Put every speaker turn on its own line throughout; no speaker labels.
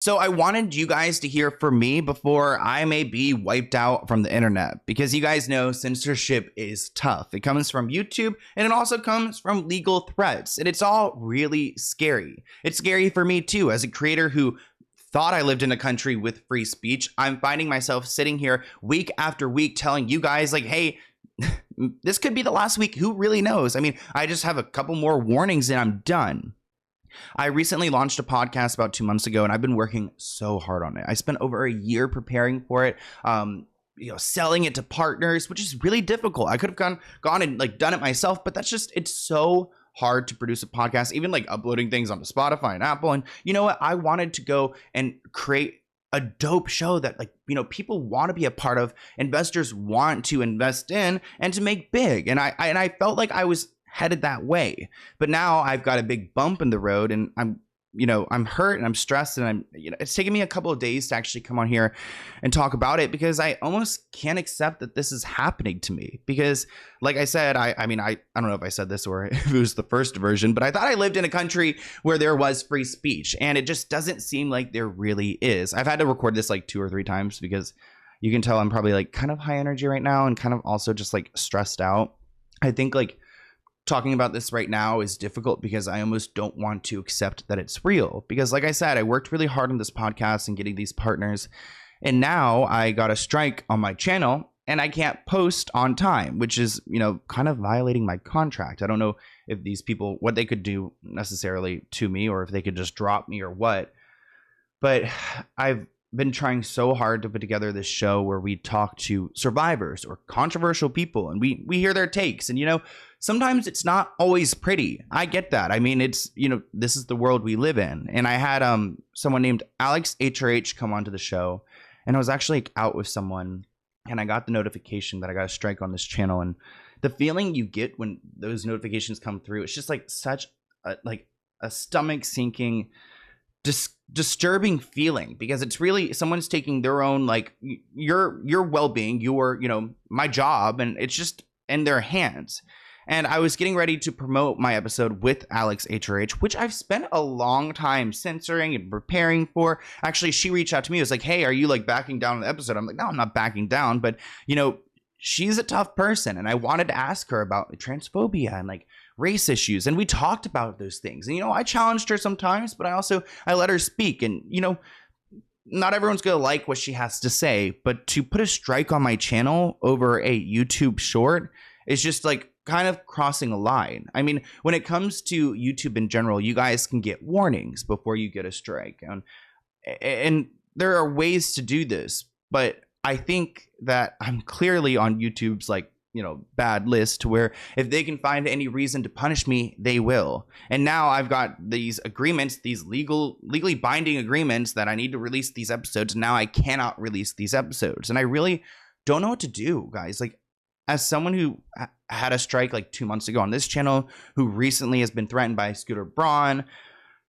So I wanted you guys to hear from me before I may be wiped out from the internet, because you guys know censorship is tough. It comes from YouTube and it also comes from legal threats, and it's all really scary. It's scary for me too, as a creator who thought I lived in a country with free speech. I'm finding myself sitting here week after week telling you guys like, hey, this could be the last week. Who really knows? I mean, I just have a couple more warnings and I'm done. I recently launched a podcast about 2 months ago, and I've been working so hard on it. I spent over a year preparing for it, selling it to partners, which is really difficult. I could have gone and like done it myself, but it's so hard to produce a podcast, even like uploading things onto Spotify and Apple. And you know what? I wanted to go and create a dope show that people want to be a part of, investors want to invest in, and to make big. And I felt like I was headed that way, but now I've got a big bump in the road, and I'm hurt and I'm stressed, and it's taken me a couple of days to actually come on here and talk about it, because I almost can't accept that this is happening to me. Because like I said, I don't know if I said this or if it was the first version, but I thought I lived in a country where there was free speech, and it just doesn't seem like there really is. I've had to record this like 2 or 3 times because you can tell I'm probably like kind of high energy right now and kind of also just like stressed out. I think like talking about this right now is difficult because I almost don't want to accept that it's real. Because like I said, I worked really hard on this podcast and getting these partners, and now I got a strike on my channel and I can't post on time, which is, kind of violating my contract. I don't know if these people, what they could do necessarily to me, or if they could just drop me or what. But I've been trying so hard to put together this show where we talk to survivors or controversial people, and we hear their takes. And sometimes it's not always pretty. I get that. I mean, it's this is the world we live in. And I had someone named Alex HRH come onto the show, and I was actually out with someone, and I got the notification that I got a strike on this channel. And the feeling you get when those notifications come through, it's just like such a stomach sinking, disturbing feeling, because it's really someone's taking their own, like, your well-being, my job, and it's just in their hands. And I was getting ready to promote my episode with Alex HRH, which I've spent a long time censoring and preparing for. Actually, she reached out to me. It was like, hey, are you like backing down on the episode? I'm like, no, I'm not backing down. But, she's a tough person, and I wanted to ask her about transphobia and like race issues, and we talked about those things. And I challenged her sometimes, but I let her speak. And not everyone's gonna like what she has to say, but to put a strike on my channel over a YouTube short is just like kind of crossing a line. I mean, when it comes to YouTube in general, you guys can get warnings before you get a strike, and there are ways to do this, but I think that I'm clearly on YouTube's bad list, to where if they can find any reason to punish me, they will. And now I've got these agreements, these legally binding agreements, that I need to release these episodes. And now I cannot release these episodes, and I really don't know what to do, guys. Like, as someone who had a strike like 2 months ago on this channel, who recently has been threatened by Scooter Braun,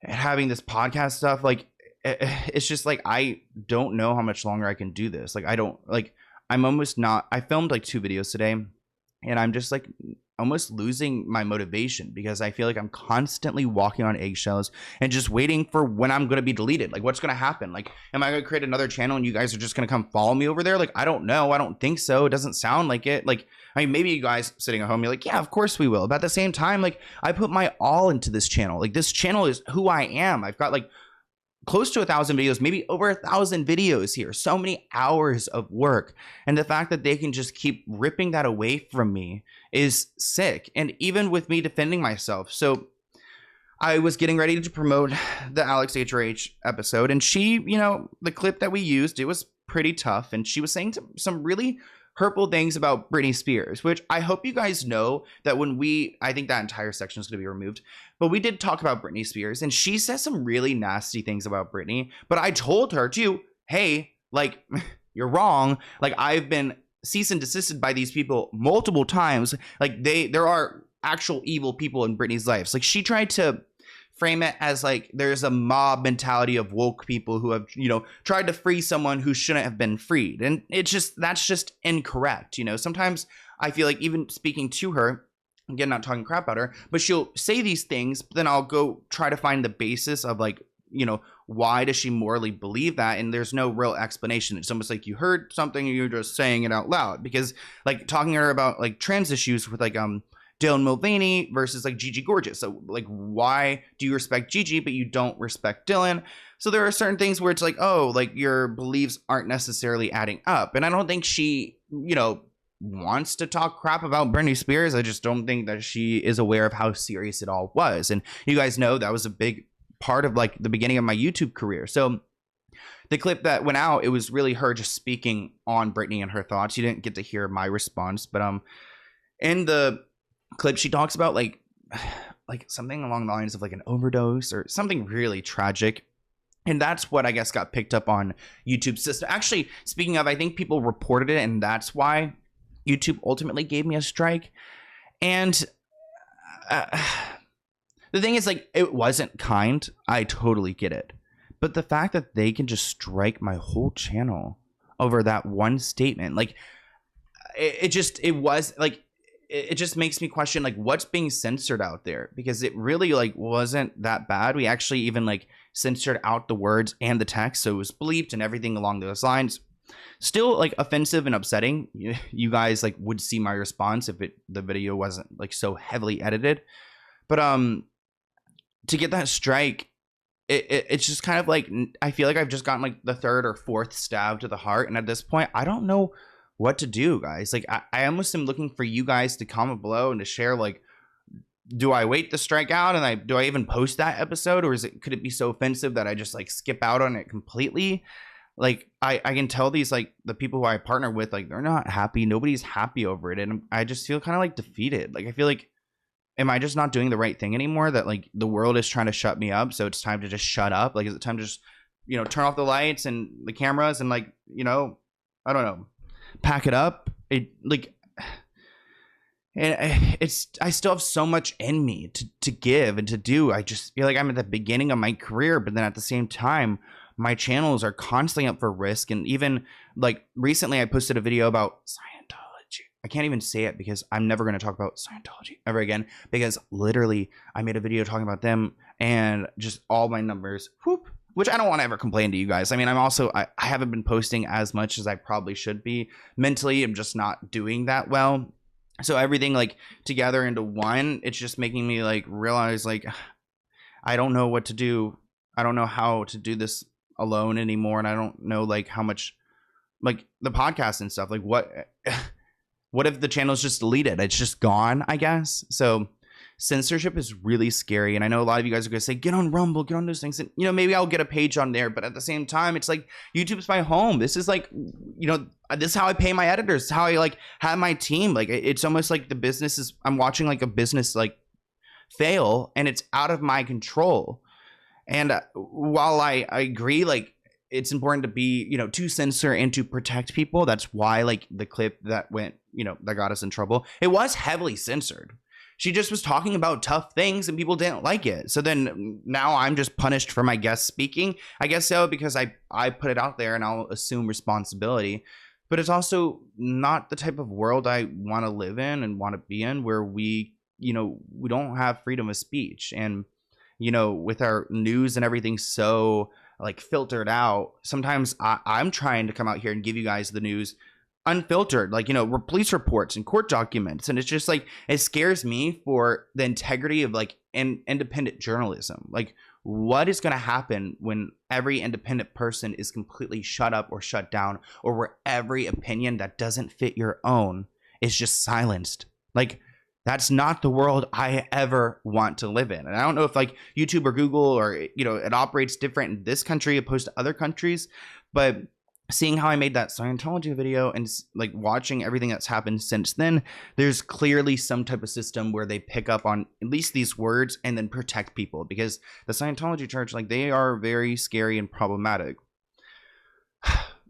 having this podcast stuff, like, it's just like, I don't know how much longer I can do this. Like, I'm almost not. I filmed like 2 videos today, and I'm just like almost losing my motivation, because I feel like I'm constantly walking on eggshells and just waiting for when I'm going to be deleted. Like, what's going to happen? Like, am I going to create another channel and you guys are just going to come follow me over there? Like, I don't know. I don't think so. It doesn't sound like it. Like, I mean, maybe you guys sitting at home, you're like, yeah, of course we will. But at the same time, like, I put my all into this channel. Like, this channel is who I am. I've got like close to 1,000 videos, maybe over 1,000 videos here, so many hours of work. And the fact that they can just keep ripping that away from me is sick. And even with me defending myself. So I was getting ready to promote the Alex HRH episode, and she, the clip that we used, it was pretty tough. And she was saying some really hurtful things about Britney Spears, which I hope you guys know that I think that entire section is going to be removed, but we did talk about Britney Spears, and she says some really nasty things about Britney. But I told her too, hey, like, you're wrong. Like, I've been cease and desisted by these people multiple times. Like, there are actual evil people in Britney's life. Like, she tried to frame it as like there's a mob mentality of woke people who have, tried to free someone who shouldn't have been freed. And that's just incorrect. Sometimes I feel like, even speaking to her, again, not talking crap about her, but she'll say these things, but then I'll go try to find the basis of like, why does she morally believe that? And there's no real explanation. It's almost like you heard something and you're just saying it out loud, because like talking to her about like trans issues with like Dylan Mulvaney versus like Gigi Gorgeous. So like, why do you respect Gigi but you don't respect Dylan? So there are certain things where it's like, oh, like your beliefs aren't necessarily adding up. And I don't think she, you know, wants to talk crap about Britney Spears. I just don't think that she is aware of how serious it all was. And you guys know that was a big part of like the beginning of my YouTube career. So the clip that went out, it was really her just speaking on Britney and her thoughts. You didn't get to hear my response, but in the clip she talks about like something along the lines of like an overdose or something really tragic. And that's what I guess got picked up on YouTube's system. Actually, speaking of, I think people reported it, and that's why YouTube ultimately gave me a strike. And the thing is, like, it wasn't kind. I totally get it. But the fact that they can just strike my whole channel over that one statement, like, it just makes me question, like, what's being censored out there? Because it really, like, wasn't that bad. We actually even, like, censored out the words and the text, so it was bleeped and everything along those lines. Still, like, offensive and upsetting. You guys, like, would see my response if the video wasn't, like, so heavily edited. But to get that strike, it's just kind of like, I feel like I've just gotten, like, the third or fourth stab to the heart, and at this point, I don't know what to do, guys. Like, I almost am looking for you guys to comment below and to share, like, do I wait the strike out and do I even post that episode, or could it be so offensive that I just like skip out on it completely? Like, I can tell these, like, the people who I partner with, like, they're not happy. Nobody's happy over it, and I just feel kind of like defeated. Like, I feel like, am I just not doing the right thing anymore? That like the world is trying to shut me up, so it's time to just shut up? Like, is it time to just, you know, turn off the lights and the cameras and, like, you know, I don't know, pack it up? And I still have so much in me to give and to do. I just feel like I'm at the beginning of my career, but then at the same time, my channels are constantly up for risk. And even like recently I posted a video about Scientology. I can't even say it because I'm never going to talk about Scientology ever again, because literally I made a video talking about them and just all my numbers, whoop, which I don't want to ever complain to you guys. I mean, I haven't been posting as much as I probably should be. Mentally, I'm just not doing that well. So everything like together into one, it's just making me like realize, like, I don't know what to do. I don't know how to do this alone anymore. And I don't know like how much, like, the podcast and stuff, like what if the channel's just deleted? It's just gone, I guess. So censorship is really scary. And I know a lot of you guys are going to say, get on Rumble, get on those things. And, you know, maybe I'll get a page on there. But at the same time, it's like, YouTube's my home. This is like, you know, this is how I pay my editors. This is how I like have my team. Like, it's almost like the business is, I'm watching like a business like fail, and it's out of my control. And while I agree, like, it's important to be, you know, to censor and to protect people. That's why, like, the clip that went, you know, that got us in trouble, it was heavily censored. She just was talking about tough things and people didn't like it. So then now I'm just punished for my guest speaking. I guess so, because I put it out there and I'll assume responsibility. But it's also not the type of world I want to live in and want to be in, where we, you know, we don't have freedom of speech. And, you know, with our news and everything so like filtered out, sometimes I'm trying to come out here and give you guys the news unfiltered, like, you know, police reports and court documents. And it's just like, it scares me for the integrity of like independent journalism. Like, what is going to happen when every independent person is completely shut up or shut down, or where every opinion that doesn't fit your own is just silenced? Like, that's not the world I ever want to live in. And I don't know if like YouTube or Google, or, you know, it operates different in this country opposed to other countries, but seeing how I made that Scientology video and like watching everything that's happened since then, there's clearly some type of system where they pick up on at least these words and then protect people, because the Scientology church, like, they are very scary and problematic.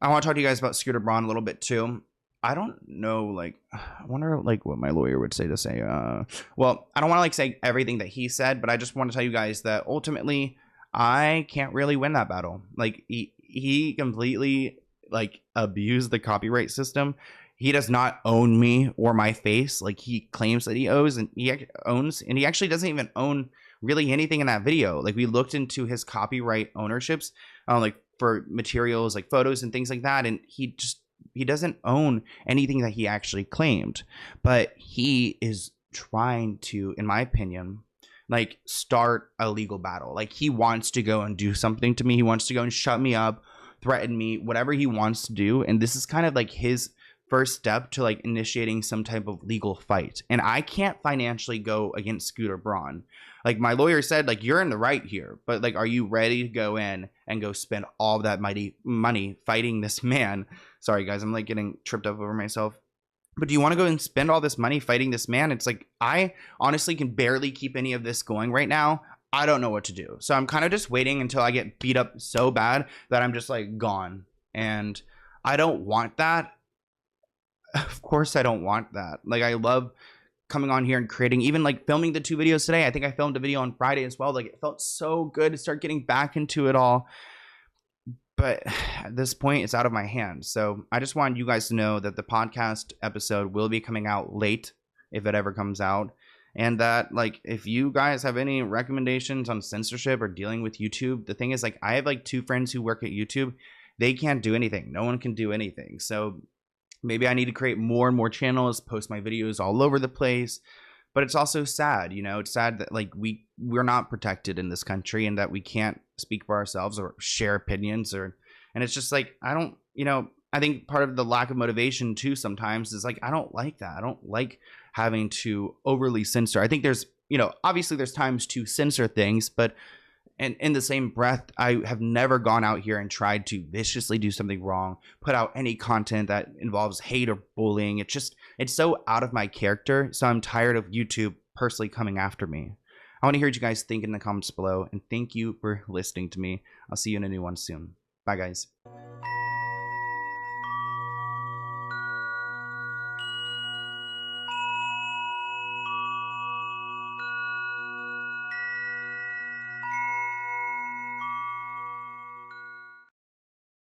I want to talk to you guys about Scooter Braun a little bit too. I don't know, like, I wonder like what my lawyer would say. Well, I don't want to like say everything that he said, but I just want to tell you guys that ultimately I can't really win that battle. Like, he completely like abused the copyright system. He does not own me or my face like he claims that he owns, and he actually doesn't even own really anything in that video. Like, we looked into his copyright ownerships, like for materials like photos and things like that, and he doesn't own anything that he actually claimed. But he is trying to, in my opinion, like, start a legal battle. Like, he wants to go and do something to me. He wants to go and shut me up, threaten me, whatever he wants to do. And this is kind of like his first step to like initiating some type of legal fight. And I can't financially go against Scooter Braun. Like, my lawyer said, like, you're in the right here, but like, are you ready to go in and go spend all that mighty money fighting this man? Sorry guys, I'm like getting tripped up over myself. But do you want to go and spend all this money fighting this man? It's like, I honestly can barely keep any of this going right now. I don't know what to do. So I'm kind of just waiting until I get beat up so bad that I'm just like gone. And I don't want that. Of course I don't want that. Like, I love coming on here and creating, even like filming the 2 videos today. I think I filmed a video on Friday as well. Like, it felt so good to start getting back into it all. But at this point, it's out of my hands. So I just wanted you guys to know that the podcast episode will be coming out late, if it ever comes out. And that, like, if you guys have any recommendations on censorship or dealing with YouTube, the thing is, like, I have like 2 friends who work at YouTube. They can't do anything. No one can do anything. So maybe I need to create more and more channels, post my videos all over the place. But it's also sad, you know, it's sad that like we're not protected in this country, and that we can't speak for ourselves or share opinions, and it's just like, I don't, you know, I think part of the lack of motivation too sometimes is like, I don't like that. I don't like having to overly censor. I think there's, you know, obviously there's times to censor things, but and in the same breath, I have never gone out here and tried to viciously do something wrong, put out any content that involves hate or bullying. It's so out of my character. So I'm tired of YouTube personally coming after me. I want to hear what you guys think in the comments below. And thank you for listening to me. I'll see you in a new one soon. Bye, guys.